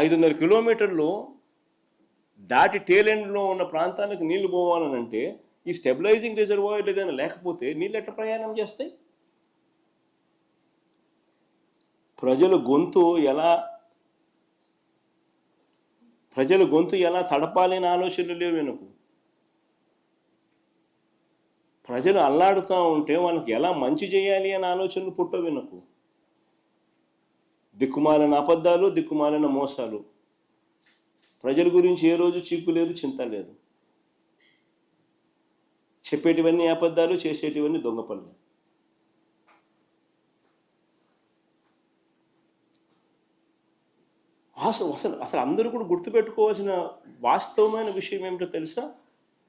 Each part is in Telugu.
500 కిలోమీటర్లు దాటి టేలెండ్లో ఉన్న ప్రాంతానికి నీళ్లు పోవాలనంటే ఈ స్టెబిలైజింగ్ రిజర్వాయర్లు ఏదైనా లేకపోతే నీళ్ళు ఎట్లా ప్రయాణం చేస్తాయి? ప్రజల గొంతు ఎలా తడపాలని ఆలోచనలు లేవు వెనుకు. ప్రజలు అల్లాడుతూ ఉంటే వాళ్ళకి ఎలా మంచి చేయాలి అనే ఆలోచనలు పుట్టవు వెనుకు. దిక్కుమాలిన అబద్ధాలు, దిక్కుమాలిన మోసాలు. ప్రజల గురించి ఏ రోజు చీకు లేదు, చింత లేదు. చెప్పేటివన్నీ అబద్ధాలు, చేసేటివన్నీ దొంగ పనులు. అసలు అందరూ కూడా గుర్తుపెట్టుకోవాల్సిన వాస్తవమైన విషయం ఏమిటో తెలుసా?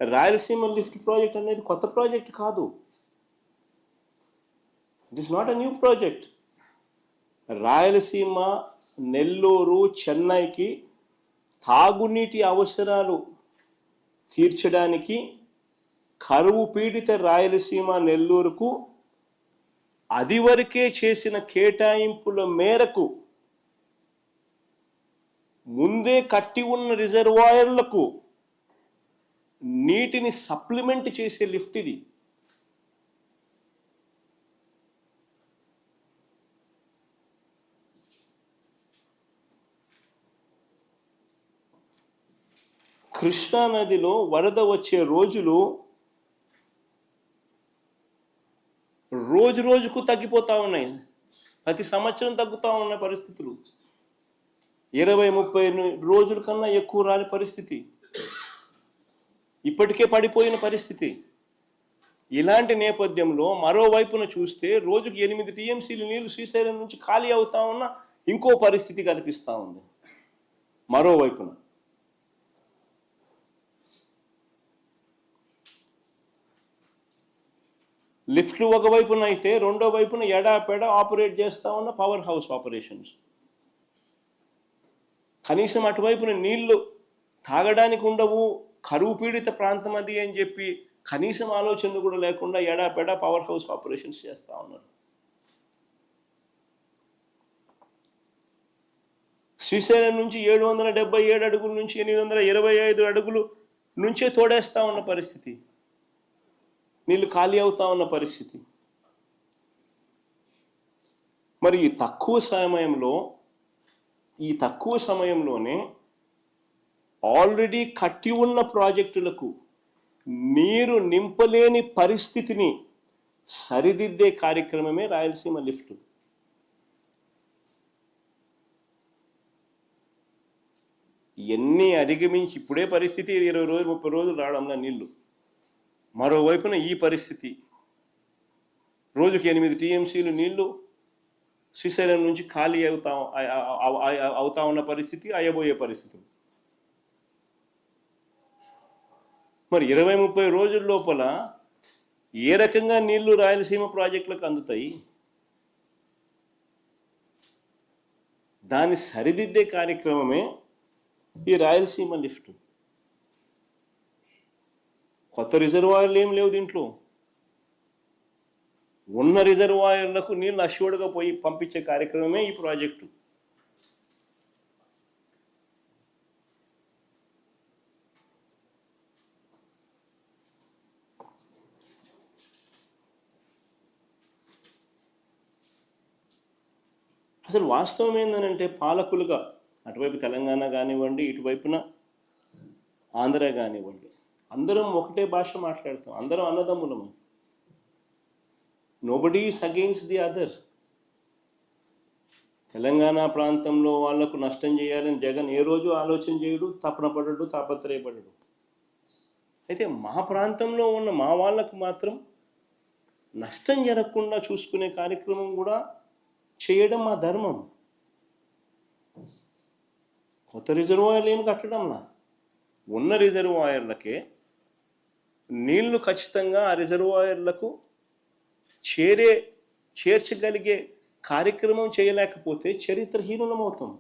రాయలసీమ లిఫ్ట్ ప్రాజెక్ట్ అనేది కొత్త ప్రాజెక్ట్ కాదు. It is not a new project. Rayalaseema, Nellore, చెన్నైకి తాగునీటి అవసరాలు తీర్చడానికి కరువు పీడిత రాయలసీమ, నెల్లూరుకు అది వరకే చేసిన కేటాయింపుల మేరకు ముందే కట్టి ఉన్న రిజర్వాయర్లకు నీటిని సప్లిమెంట్ చేసే లిఫ్ట్ ఇది. కృష్ణా నదిలో వరద వచ్చే రోజులు రోజుకు తగ్గిపోతూ ఉన్నాయి. ప్రతి సంవత్సరం తగ్గుతూ ఉన్న పరిస్థితులు. 20-30 రోజుల కన్నా ఎక్కువ రాని పరిస్థితి. ఇప్పటికే పడిపోయిన పరిస్థితి. ఇలాంటి నేపథ్యంలో మరోవైపున చూస్తే రోజుకి 8 టీఎంసీలు నీళ్లు శ్రీశైలం నుంచి ఖాళీ అవుతా ఉన్న ఇంకో పరిస్థితి కనిపిస్తూ ఉంది. మరోవైపున లిఫ్ట్లు ఒకవైపున అయితే రెండో వైపున ఎడాపెడ ఆపరేట్ చేస్తూ ఉన్న పవర్ హౌస్ ఆపరేషన్స్. కనీసం అటువైపున నీళ్లు తాగడానికి ఉండవు, కరువు పీడిత ప్రాంతం అది అని చెప్పి కనీసం ఆలోచనలు కూడా లేకుండా ఎడాపెడ పవర్ హౌస్ ఆపరేషన్స్ చేస్తూ ఉన్నారు. శ్రీశైలం నుంచి 777 అడుగుల నుంచి 825 అడుగులు నుంచే తోడేస్తూ ఉన్న పరిస్థితి. నీళ్ళు ఖాళీ అవుతా ఉన్న పరిస్థితి. మరి ఈ తక్కువ సమయంలోనే ఆల్రెడీ కట్టి ఉన్న ప్రాజెక్టులకు నీరు నింపలేని పరిస్థితిని సరిదిద్దే కార్యక్రమమే రాయలసీమ లిఫ్ట్. ఎన్ని అధిగమించి ఇప్పుడే పరిస్థితి 20 రోజులు 30 రోజులు రావడంలో నీళ్లు. మరోవైపున ఈ పరిస్థితి రోజుకి 8 టీఎంసీలు నీళ్లు శ్రీశైలం నుంచి ఖాళీ అవుతా ఉన్న పరిస్థితి, అయ్యబోయే పరిస్థితులు. మరి 20-30 రోజుల లోపల ఏ రకంగా నీళ్లు రాయలసీమ ప్రాజెక్టులకు అందుతాయి? దాన్ని సరిదిద్దే కార్యక్రమమే ఈ రాయలసీమ లిఫ్ట్. కొత్త రిజర్వాయర్లు ఏం లేవు దీంట్లో. ఉన్న రిజర్వాయర్లకు నీళ్ళు అష్యూర్డ్గా పోయి పంపించే కార్యక్రమమే ఈ ప్రాజెక్టు. అసలు వాస్తవం ఏంటంటే పాలకులుగా అటువైపు తెలంగాణ కానివ్వండి, ఇటువైపున ఆంధ్ర కానివ్వండి, అందరం ఒకటే భాష మాట్లాడతాం. అందరం అన్నదమ్ములము. Nobody is against the other. Telangana ప్రాంతంలో వాళ్లకు నష్టం చేయాలని జగన్ ఏ రోజు ఆలోచన చేయడు, తపన పడడు, తాపత్రయపడడు. అయితే మా ప్రాంతంలో ఉన్న మా వాళ్ళకు మాత్రం నష్టం జరగకుండా చూసుకునే కార్యక్రమం కూడా చేయడం మా ధర్మం. కొత్త రిజర్వాయర్లు ఏమి కట్టడంలా, ఉన్న రిజర్వాయర్లకే నీళ్లు ఖచ్చితంగా ఆ రిజర్వాయర్లకు చేర్చగలిగే కార్యక్రమం చేయలేకపోతే చరిత్రహీనులమవుతాం.